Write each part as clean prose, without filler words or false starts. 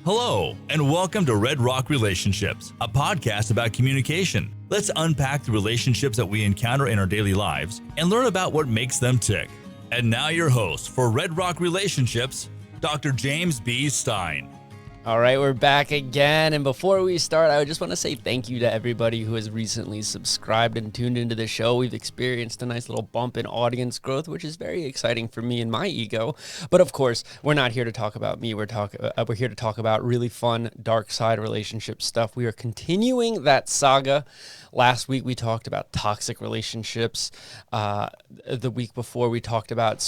Hello, and welcome to Red Rock Relationships, a podcast about communication. Let's unpack the relationships that we encounter in our daily lives and learn about what makes them tick. And now your host for Red Rock Relationships, Dr. James B. Stein. All right, we're back again. And before we start, I just want to say thank you to everybody who has recently subscribed and tuned into the show. We've experienced a nice little bump in audience growth, which is very exciting for me and my ego. But of course, we're not here to talk about me. We're here to talk about really fun Darkseid relationship stuff. We are continuing that saga. Last week, we talked about toxic relationships. The week before, we talked about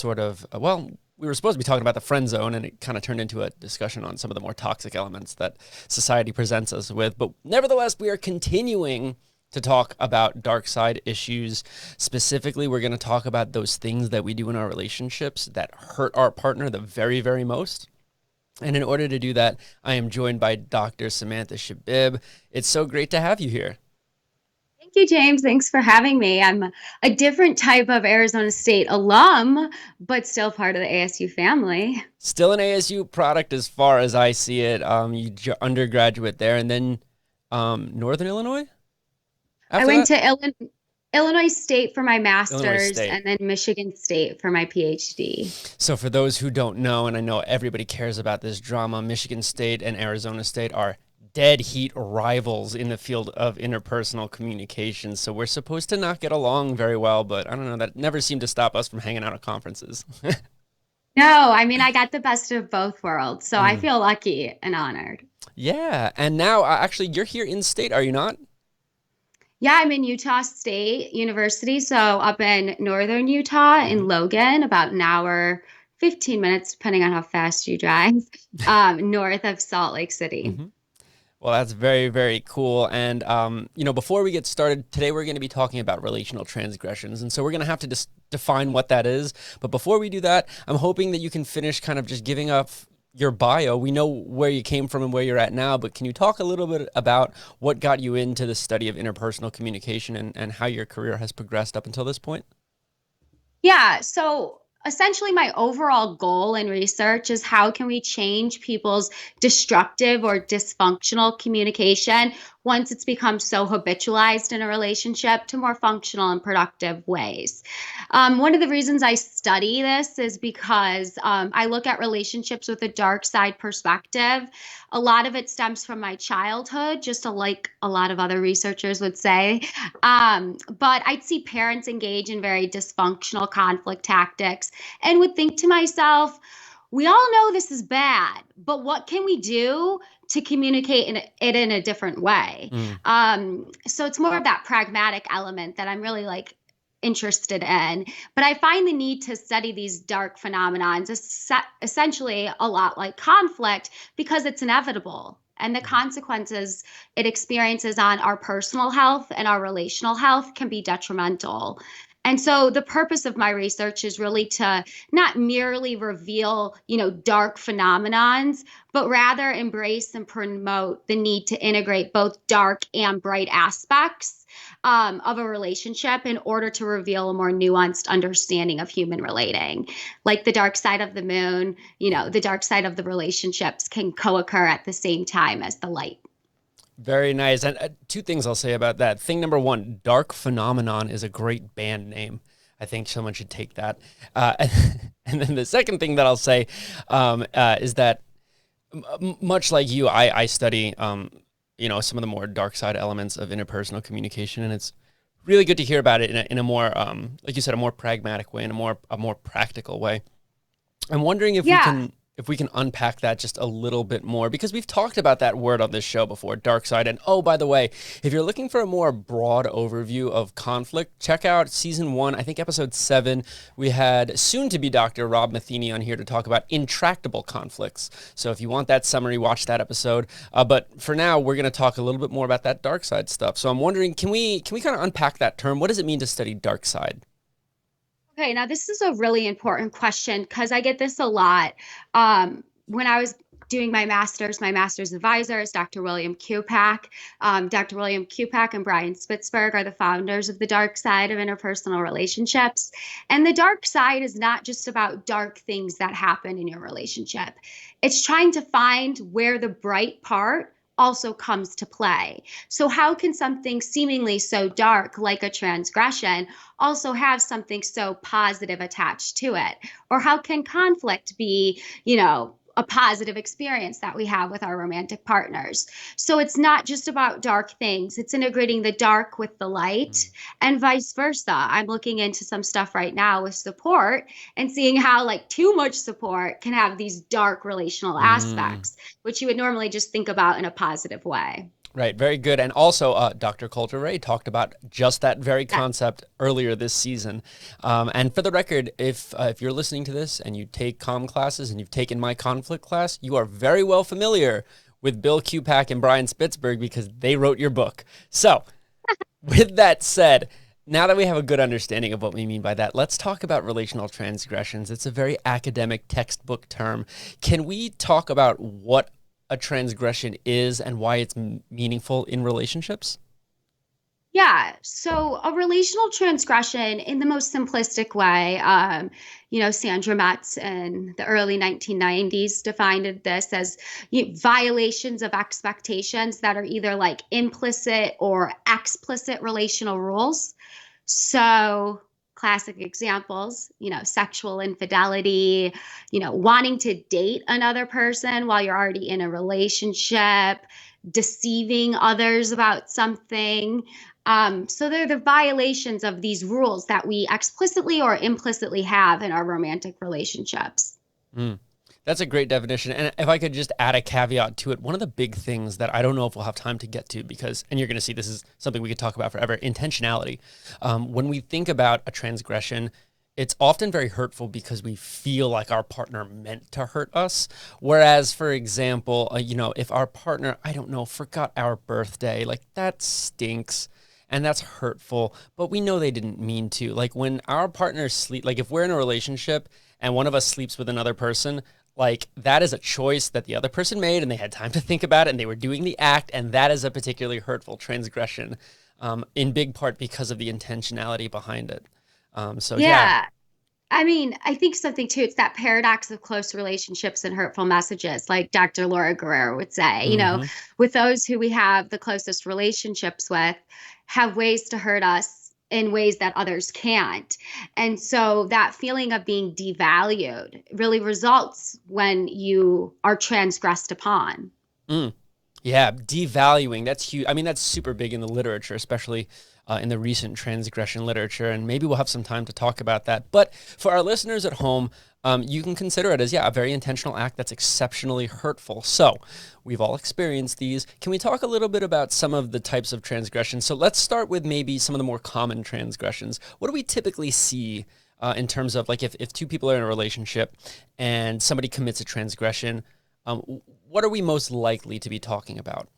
we were supposed to be talking about the friend zone, and it kind of turned into a discussion on some of the more toxic elements that society presents us with. But nevertheless, we are continuing to talk about Darkseid issues. Specifically, we're going to talk about those things that we do in our relationships that hurt our partner the very, very most. And in order to do that, I am joined by Dr. Samantha Shabib. It's so great to have you here. Thank you, James. Thanks for having me. I'm a different type of Arizona State alum, but still part of the ASU family. Still an ASU product as far as I see it. You're undergraduate there, and then Northern Illinois? I went to Illinois State for my master's and then Michigan State for my PhD. So for those who don't know, and I know everybody cares about this drama, Michigan State and Arizona State are dead heat rivals in the field of interpersonal communication. So we're supposed to not get along very well, but I don't know, that never seemed to stop us from hanging out at conferences. No, I mean, I got the best of both worlds, so I feel lucky and honored. Yeah, and now actually you're here in state, are you not? Yeah, I'm in Utah State University, so up in northern Utah in Logan, about an hour, 15 minutes, depending on how fast you drive, north of Salt Lake City. Mm-hmm. Well, that's very, very cool. And, before we get started, today we're going to be talking about relational transgressions. And so we're going to have to just define what that is. But before we do that, I'm hoping that you can finish kind of just giving up your bio. We know where you came from and where you're at now, but can you talk a little bit about what got you into the study of interpersonal communication and how your career has progressed up until this point? Yeah, so essentially, my overall goal in research is how can we change people's destructive or dysfunctional communication once it's become so habitualized in a relationship to more functional and productive ways. One of the reasons I study this is because I look at relationships with a dark side perspective. A lot of it stems from my childhood, just like a lot of other researchers would say. But I'd see parents engage in very dysfunctional conflict tactics and would think to myself, we all know this is bad, but what can we do to communicate it in a different way? So it's more of that pragmatic element that I'm really interested in. But I find the need to study these dark phenomenons essentially a lot like conflict because it's inevitable. And the consequences it experiences on our personal health and our relational health can be detrimental. And so the purpose of my research is really to not merely reveal, dark phenomenons, but rather embrace and promote the need to integrate both dark and bright aspects of a relationship in order to reveal a more nuanced understanding of human relating. Like the dark side of the moon, the dark side of the relationships can co-occur at the same time as the light. Very nice. And two things I'll say about that. Thing number one, Dark Phenomenon is a great band name. I think someone should take that. And then the second thing that I'll say is that much like you, I study, some of the more dark side elements of interpersonal communication. And it's really good to hear about it in a more, like you said, a more pragmatic way, in a more practical way. I'm wondering if we can unpack that just a little bit more, because we've talked about that word on this show before, Darkseid. And oh, by the way, if you're looking for a more broad overview of conflict, check out season 1, I think episode 7. We had soon-to-be Dr. Rob Matheny on here to talk about intractable conflicts. So if you want that summary, watch that episode. But for now, we're going to talk a little bit more about that Darkseid stuff. So I'm wondering, can we kind of unpack that term? What does it mean to study Darkseid? Okay, now this is a really important question because I get this a lot. When I was doing my master's advisor is Dr. William Kupak. Dr. William Kupak and Brian Spitzberg are the founders of the dark side of interpersonal relationships. And the dark side is not just about dark things that happen in your relationship. It's trying to find where the bright part also comes to play. So how can something seemingly so dark like a transgression also have something so positive attached to it? Or how can conflict be, a positive experience that we have with our romantic partners? So it's not just about dark things. It's integrating the dark with the light and vice versa. I'm looking into some stuff right now with support and seeing how like too much support can have these dark relational aspects, which you would normally just think about in a positive way. Right, very good. And also, Dr. Coulter Ray talked about just that very concept earlier this season. And for the record, if you're listening to this and you take comm classes and you've taken my conflict class, you are very well familiar with Bill Kupak and Brian Spitzberg because they wrote your book. So, with that said, now that we have a good understanding of what we mean by that, let's talk about relational transgressions. It's a very academic textbook term. Can we talk about what a transgression is and why it's meaningful in relationships? Yeah. So a relational transgression in the most simplistic way, Sandra Metz in the early 1990s defined this as violations of expectations that are either like implicit or explicit relational rules. So classic examples, sexual infidelity, wanting to date another person while you're already in a relationship, deceiving others about something. So they're the violations of these rules that we explicitly or implicitly have in our romantic relationships. That's a great definition. And if I could just add a caveat to it, one of the big things that I don't know if we'll have time to get to because, and you're going to see this is something we could talk about forever, intentionality. When we think about a transgression, it's often very hurtful because we feel like our partner meant to hurt us. Whereas, for example, if our partner, forgot our birthday, like that stinks. And that's hurtful, but we know they didn't mean to. Like when our partners sleep, like if we're in a relationship and one of us sleeps with another person, like that is a choice that the other person made and they had time to think about it and they were doing the act. And that is a particularly hurtful transgression in big part because of the intentionality behind it. Yeah. I mean, I think something too, it's that paradox of close relationships and hurtful messages, like Dr. Laura Guerrero would say, with those who we have the closest relationships with, have ways to hurt us in ways that others can't. And so that feeling of being devalued really results when you are transgressed upon. Yeah, devaluing, that's huge. I mean, that's super big in the literature, especially in the recent transgression literature, and maybe we'll have some time to talk about that. But for our listeners at home, you can consider it as, a very intentional act that's exceptionally hurtful. So we've all experienced these. Can we talk a little bit about some of the types of transgressions? So let's start with maybe some of the more common transgressions. What do we typically see in terms of like if two people are in a relationship and somebody commits a transgression, what are we most likely to be talking about?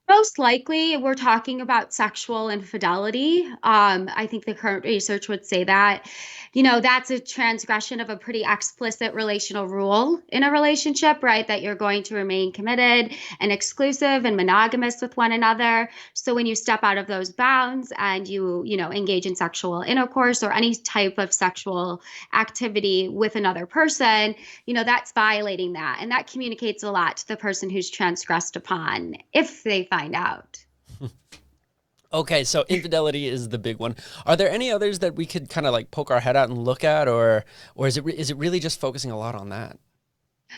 Most likely, we're talking about sexual infidelity. I think the current research would say that, that's a transgression of a pretty explicit relational rule in a relationship, right? That you're going to remain committed and exclusive and monogamous with one another. So when you step out of those bounds and you engage in sexual intercourse or any type of sexual activity with another person, that's violating that. And that communicates a lot to the person who's transgressed upon if they find out. Okay, so infidelity is the big one. Are there any others that we could kind of like poke our head out and look at, or is it really just focusing a lot on that?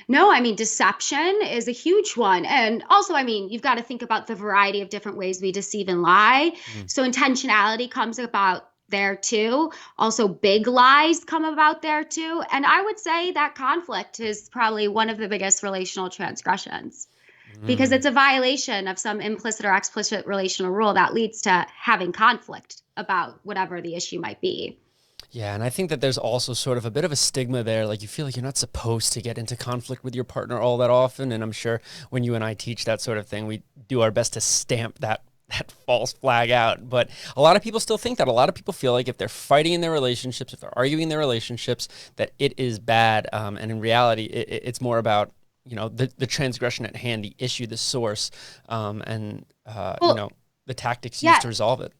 No, I mean, deception is a huge one. And also, I mean, you've got to think about the variety of different ways we deceive and lie. So intentionality comes about there too. Also, big lies come about there too. And I would say that conflict is probably one of the biggest relational transgressions. Because it's a violation of some implicit or explicit relational rule that leads to having conflict about whatever the issue might be. Yeah, and I think that there's also sort of a bit of a stigma there. Like you feel like you're not supposed to get into conflict with your partner all that often. And I'm sure when you and I teach that sort of thing, we do our best to stamp that false flag out. But a lot of people still think that. A lot of people feel like if they're fighting in their relationships, if they're arguing in their relationships, that it is bad. And in reality, it's more about the transgression at hand, the issue, the source, and the tactics yeah. used to resolve it.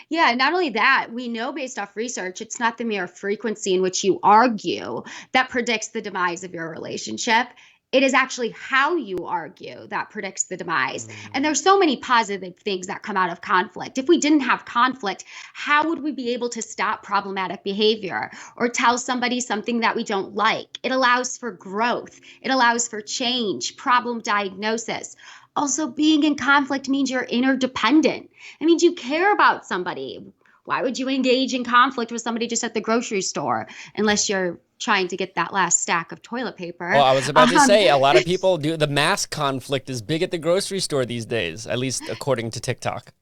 Yeah, not only that, we know based off research, it's not the mere frequency in which you argue that predicts the demise of your relationship. It is actually how you argue that predicts the demise. And there's so many positive things that come out of conflict. If we didn't have conflict, how would we be able to stop problematic behavior or tell somebody something that we don't like? It allows for growth. It allows for change, problem diagnosis. Also, being in conflict means you're interdependent. It means you care about somebody. Why would you engage in conflict with somebody just at the grocery store unless you're trying to get that last stack of toilet paper? Well, I was about to say, a lot of people do. The mass conflict is big at the grocery store these days, at least according to TikTok.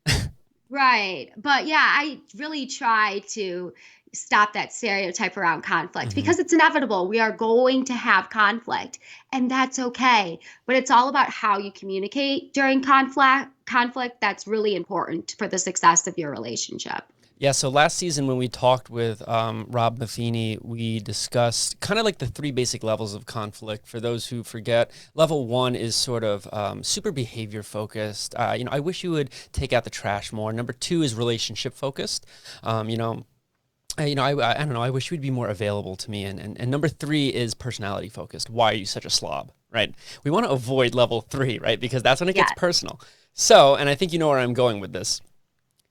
Right. But yeah, I really try to stop that stereotype around conflict because it's inevitable. We are going to have conflict, and that's okay. But it's all about how you communicate during conflict that's really important for the success of your relationship. Yeah, so last season when we talked with Rob Matheny, we discussed kind of like the 3 basic levels of conflict. For those who forget, level 1 is sort of super behavior focused. I wish you would take out the trash more. Number 2 is relationship focused. I don't know. I wish you'd be more available to me. And number 3 is personality focused. Why are you such a slob? Right? We want to avoid level 3, right? Because that's when it gets personal. So, and I think you know where I'm going with this.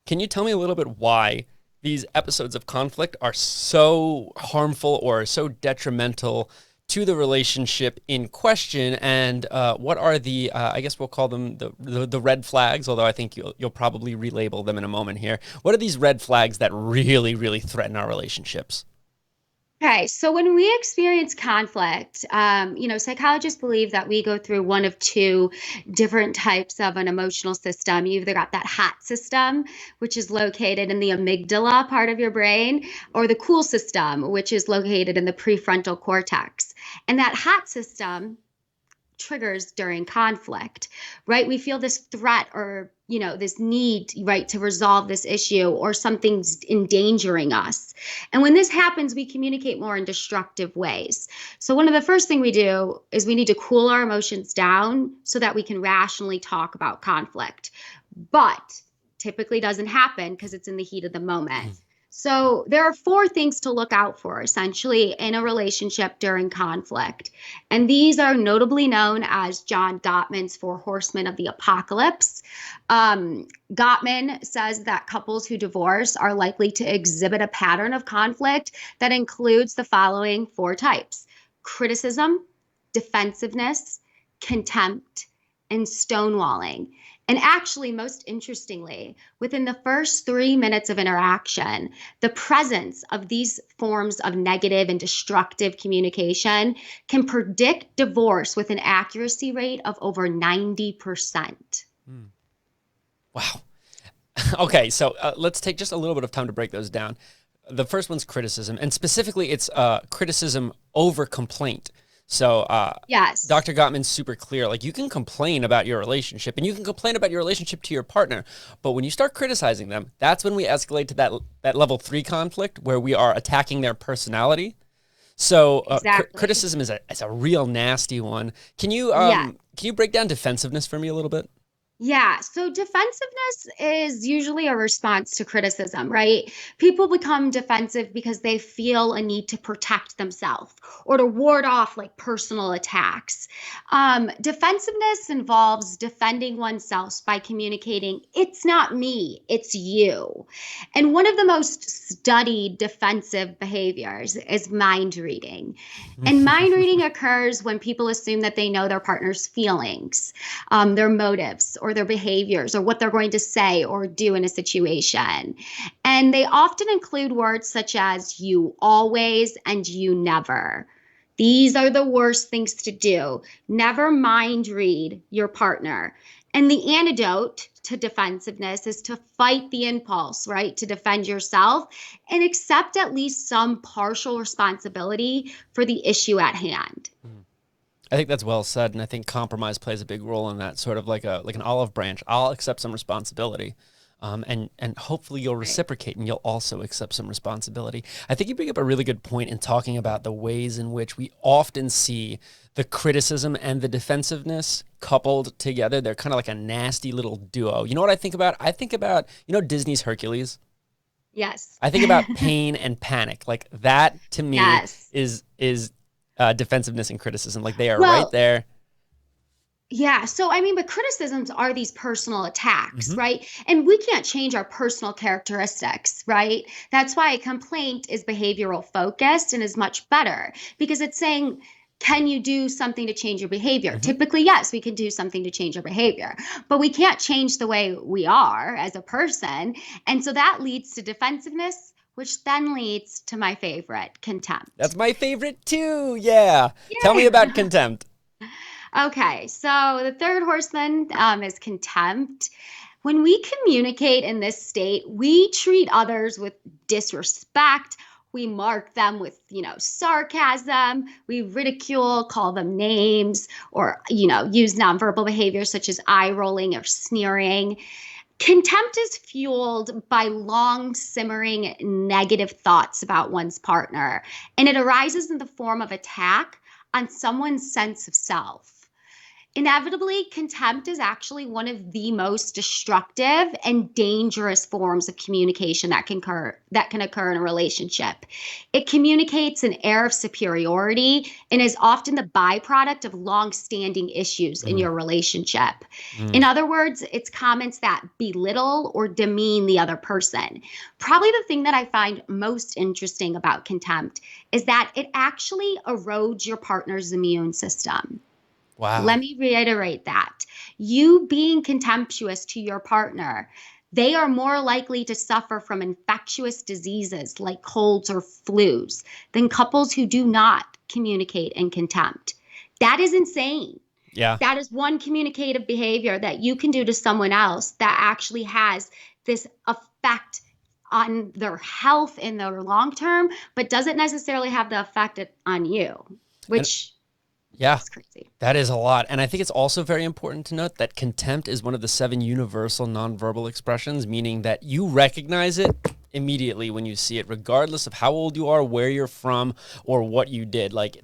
Can you tell me a little bit why these episodes of conflict are so harmful or so detrimental to the relationship in question, and what are the, I guess we'll call them the red flags, although I think you'll probably relabel them in a moment here. What are these red flags that really, really threaten our relationships? Okay, so when we experience conflict, psychologists believe that we go through one of 2 different types of an emotional system. You either got that hot system, which is located in the amygdala part of your brain, or the cool system, which is located in the prefrontal cortex. And that hot system triggers during conflict, right? We feel this threat or, this need, right, to resolve this issue or something's endangering us. And when this happens, we communicate more in destructive ways. So one of the first thing we do is we need to cool our emotions down so that we can rationally talk about conflict. But typically doesn't happen because it's in the heat of the moment. So there are 4 things to look out for, essentially, in a relationship during conflict. And these are notably known as John Gottman's 4 Horsemen of the Apocalypse. Gottman says that couples who divorce are likely to exhibit a pattern of conflict that includes the following 4 types: criticism, defensiveness, contempt, and stonewalling. And actually, most interestingly, within the first 3 minutes of interaction, the presence of these forms of negative and destructive communication can predict divorce with an accuracy rate of over 90%. Wow. Okay, so let's take just a little bit of time to break those down. The first one's criticism, and specifically it's criticism over complaint. So yes, Dr. Gottman's super clear. Like, you can complain about your relationship, and you can complain about your relationship to your partner, but when you start criticizing them, that's when we escalate to that level 3 conflict where we are attacking their personality. So exactly. Criticism is a real nasty one. Can you break down defensiveness for me a little bit? Yeah, so defensiveness is usually a response to criticism, right? People become defensive because they feel a need to protect themselves or to ward off like personal attacks. Defensiveness involves defending oneself by communicating, it's not me, it's you. And one of the most studied defensive behaviors is mind reading. And mind reading occurs when people assume that they know their partner's feelings, their motives, or their behaviors, or what they're going to say or do in a situation. And they often include words such as you always and you never. These are the worst things to do. Never mind read your partner. And the antidote to defensiveness is to fight the impulse, right? To defend yourself and accept at least some partial responsibility for the issue at hand. I think that's well said, and I think compromise plays a big role in that, sort of like an olive branch. I'll accept some responsibility. And hopefully you'll reciprocate and you'll also accept some responsibility. I think you bring up a really good point in talking about the ways in which we often see the criticism and the defensiveness coupled together. They're kind of like a nasty little duo. You know what I think about? I think about, Disney's Hercules. Yes. I think about pain and panic. Like that to me Yes. is defensiveness and criticism. Like they are right there. Yeah. So, but criticisms are these personal attacks, right? And we can't change our personal characteristics, right? That's why a complaint is behavioral focused and is much better because it's saying, can you do something to change your behavior? Typically, yes, we can do something to change our behavior, but we can't change the way we are as a person. And so that leads to defensiveness, which then leads to my favorite, contempt. That's my favorite too. Yeah. Tell me about contempt. Okay, so the third horseman is contempt. When we communicate in this state, we treat others with disrespect. We mark them with, sarcasm. We ridicule, call them names, or, use nonverbal behaviors such as eye rolling or sneering. Contempt is fueled by long simmering negative thoughts about one's partner, and it arises in the form of attack on someone's sense of self. Inevitably, contempt is actually one of the most destructive and dangerous forms of communication that can occur in a relationship. It communicates an air of superiority and is often the byproduct of long-standing issues in your relationship. In other words, it's comments that belittle or demean the other person. Probably the thing that I find most interesting about contempt is that it actually erodes your partner's immune system. Wow. Let me reiterate that. You being contemptuous to your partner, they are more likely to suffer from infectious diseases like colds or flus than couples who do not communicate in contempt. That is insane. Yeah. That is one communicative behavior that you can do to someone else that actually has this effect on their health in the long term, but doesn't necessarily have the effect on you, which... Yeah, that's crazy. That is a lot. And I think it's also very important to note that contempt is one of the 7 universal nonverbal expressions, meaning that you recognize it immediately when you see it, regardless of how old you are, where you're from, or what you did. Like,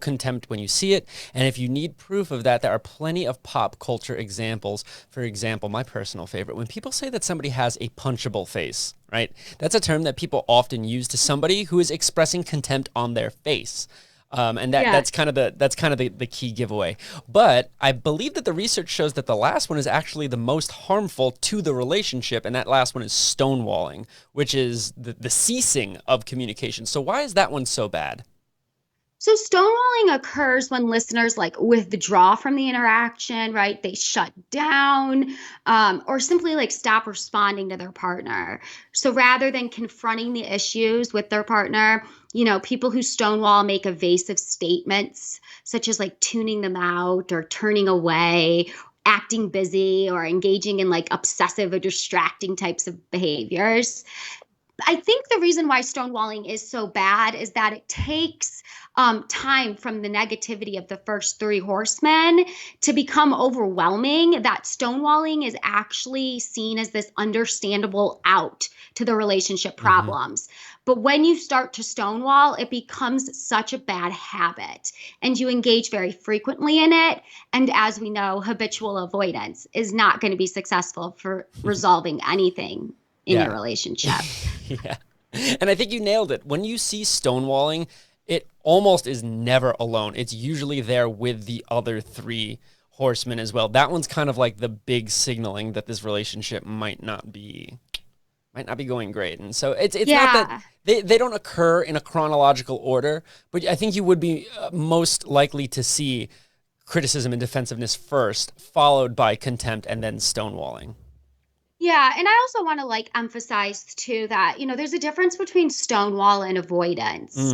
contempt when you see it. And if you need proof of that, there are plenty of pop culture examples. For example, my personal favorite, when people say that somebody has a punchable face, right? That's a term that people often use to somebody who is expressing contempt on their face. That's kind of the key giveaway. But I believe that the research shows that the last one is actually the most harmful to the relationship, and that last one is stonewalling, which is the ceasing of communication. So why is that one so bad? So stonewalling occurs when listeners withdraw from the interaction, right? They shut down or simply stop responding to their partner. So rather than confronting the issues with their partner, people who stonewall make evasive statements such as tuning them out or turning away, acting busy, or engaging in obsessive or distracting types of behaviors. I think the reason why stonewalling is so bad is that it takes time from the negativity of the first 3 horsemen to become overwhelming, that stonewalling is actually seen as this understandable out to the relationship problems. But when you start to stonewall, it becomes such a bad habit and you engage very frequently in it. And as we know, habitual avoidance is not going to be successful for resolving anything in your relationship. Yeah. And I think you nailed it. When you see stonewalling, it almost is never alone. It's usually there with the other 3 horsemen as well. That one's kind of like the big signaling that this relationship might not be going great. And so it's not that they don't occur in a chronological order, but I think you would be most likely to see criticism and defensiveness first, followed by contempt and then stonewalling. Yeah, and I also want to emphasize too that, there's a difference between stonewall and avoidance.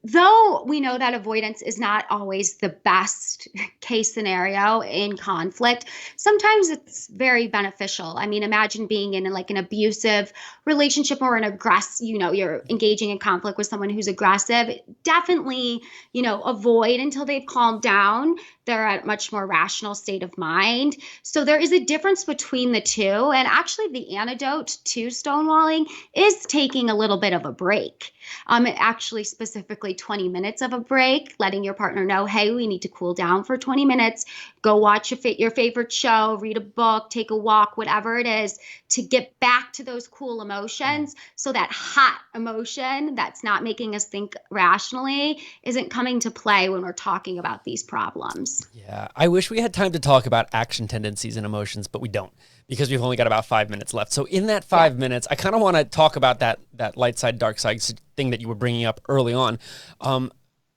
Though we know that avoidance is not always the best case scenario in conflict, sometimes it's very beneficial. Imagine being in an abusive relationship or you're engaging in conflict with someone who's aggressive. definitely, avoid until they've calmed down. They're at a much more rational state of mind. So there is a difference between the two. And actually, the antidote to stonewalling is taking a little bit of a break. Actually, specifically 20 minutes of a break, letting your partner know, hey, we need to cool down for 20 minutes. Go watch your favorite show, read a book, take a walk, whatever it is, to get back to those cool emotions. So that hot emotion that's not making us think rationally isn't coming to play when we're talking about these problems. Yeah, I wish we had time to talk about action tendencies and emotions, but we don't, because we've only got about 5 minutes left. So in that 5 minutes, I kind of want to talk about that light side, dark side thing that you were bringing up early on.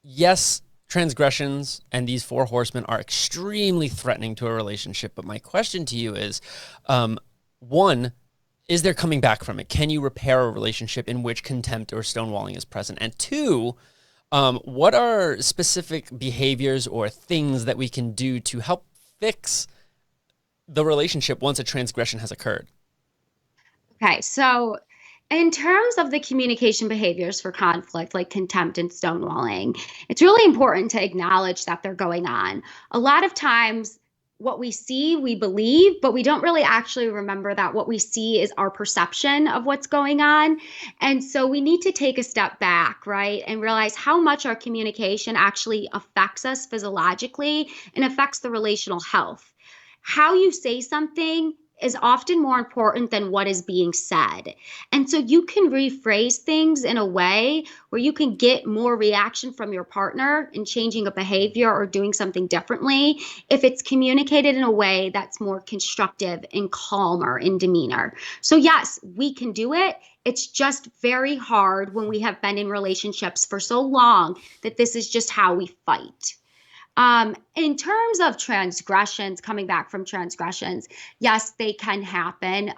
Yes, transgressions and these 4 horsemen are extremely threatening to a relationship. But my question to you is, one, is there coming back from it? Can you repair a relationship in which contempt or stonewalling is present? And 2, what are specific behaviors or things that we can do to help fix the relationship once a transgression has occurred? Okay, so in terms of the communication behaviors for conflict, like contempt and stonewalling, it's really important to acknowledge that they're going on. A lot of times, what we see, we believe, but we don't really actually remember that what we see is our perception of what's going on. And so we need to take a step back, right, and realize how much our communication actually affects us physiologically and affects the relational health. How you say something is often more important than what is being said. And so you can rephrase things in a way where you can get more reaction from your partner in changing a behavior or doing something differently if it's communicated in a way that's more constructive and calmer in demeanor. So yes, we can do it. It's just very hard when we have been in relationships for so long that this is just how we fight. In terms of transgressions, coming back from transgressions, yes, they can happen.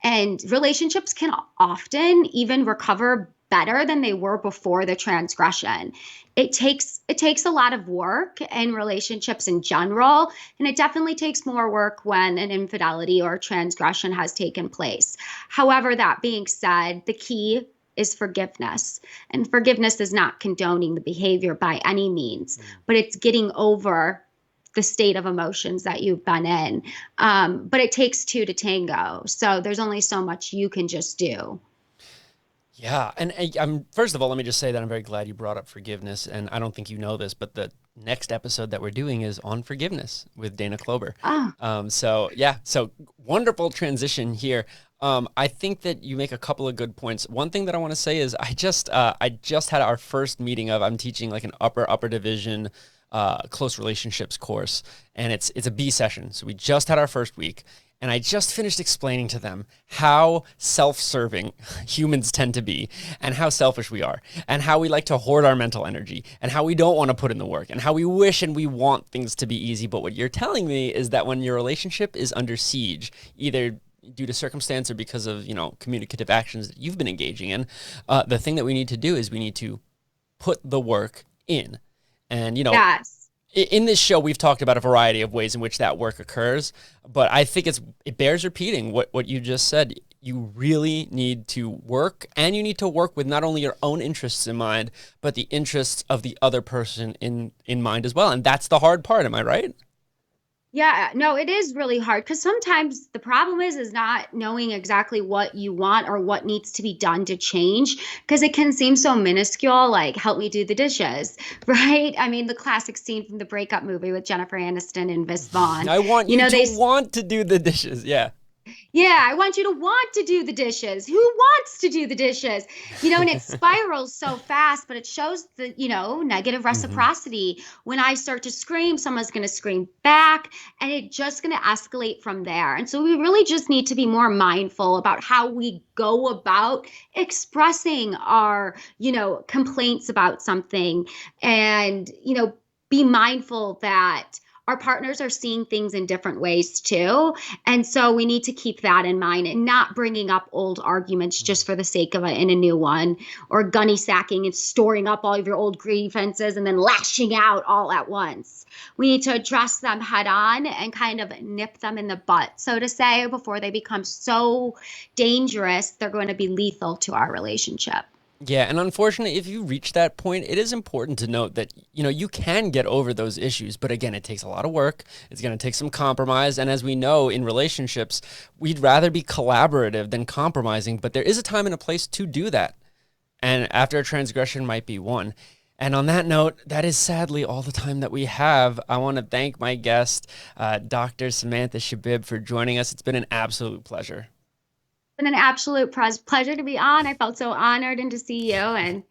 And relationships can often even recover better than they were before the transgression. It takes a lot of work in relationships in general, and it definitely takes more work when an infidelity or transgression has taken place. However, that being said, the key is forgiveness. And forgiveness is not condoning the behavior by any means, but it's getting over the state of emotions that you've been in. But it takes 2 to tango. So there's only so much you can just do. Yeah. And I'm first of all, let me just say that I'm very glad you brought up forgiveness. And I don't think you know this, but the next episode that we're doing is on forgiveness with Dana Klober. So wonderful transition here. I think that you make a couple of good points. One thing that I want to say is I just had our first meeting I'm teaching like an upper division close relationships course, and it's a B session. So we just had our first week, and I just finished explaining to them how self-serving humans tend to be, and how selfish we are, and how we like to hoard our mental energy, and how we don't want to put in the work, and how we wish and we want things to be easy. But what you're telling me is that when your relationship is under siege, either due to circumstance or because of, communicative actions that you've been engaging in, the thing that we need to do is we need to put the work in. And, Yes. in this show, we've talked about a variety of ways in which that work occurs, but I think it bears repeating what you just said. You really need to work, and you need to work with not only your own interests in mind, but the interests of the other person in mind as well. And that's the hard part. Am I right? Yeah, no, it is really hard because sometimes the problem is not knowing exactly what you want or what needs to be done to change, because it can seem so minuscule, like help me do the dishes, right? I mean, the classic scene from the breakup movie with Jennifer Aniston and Vince Vaughn. I want you to want to do the dishes. Yeah. Yeah, I want you to want to do the dishes. Who wants to do the dishes? And it spirals so fast, but it shows the, negative reciprocity. When I start to scream, someone's going to scream back, and it's just going to escalate from there. And so we really just need to be more mindful about how we go about expressing our, complaints about something, and, be mindful that our partners are seeing things in different ways too. And so we need to keep that in mind and not bringing up old arguments just for the sake of it in a new one, or gunny sacking and storing up all of your old grievances and then lashing out all at once. We need to address them head on and kind of nip them in the butt, so to say, before they become so dangerous, they're going to be lethal to our relationship. Yeah, and unfortunately, if you reach that point, it is important to note that, you can get over those issues. But again, it takes a lot of work. It's going to take some compromise. And as we know in relationships, we'd rather be collaborative than compromising. But there is a time and a place to do that. And after a transgression might be one. And on that note, that is sadly all the time that we have. I want to thank my guest, Dr. Samantha Shabib, for joining us. It's been an absolute pleasure. Been an absolute pleasure to be on. I felt so honored and to see you, and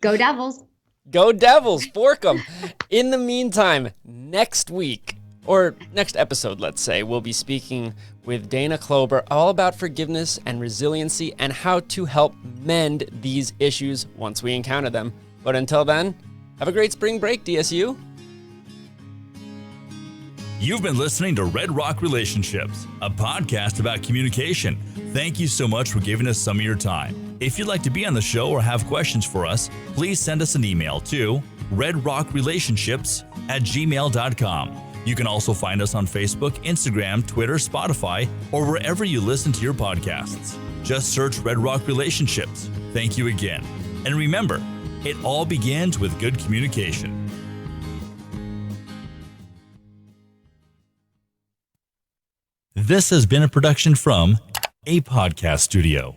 go Devils. Go Devils, fork 'em. In the meantime, next week, or next episode, let's say, we'll be speaking with Dana Klober all about forgiveness and resiliency and how to help mend these issues once we encounter them. But until then, have a great spring break, DSU. You've been listening to Red Rock Relationships, a podcast about communication. Thank you so much for giving us some of your time. If you'd like to be on the show or have questions for us, please send us an email to redrockrelationships@gmail.com. You can also find us on Facebook, Instagram, Twitter, Spotify, or wherever you listen to your podcasts. Just search Red Rock Relationships. Thank you again. And remember, it all begins with good communication. This has been a production from a podcast studio.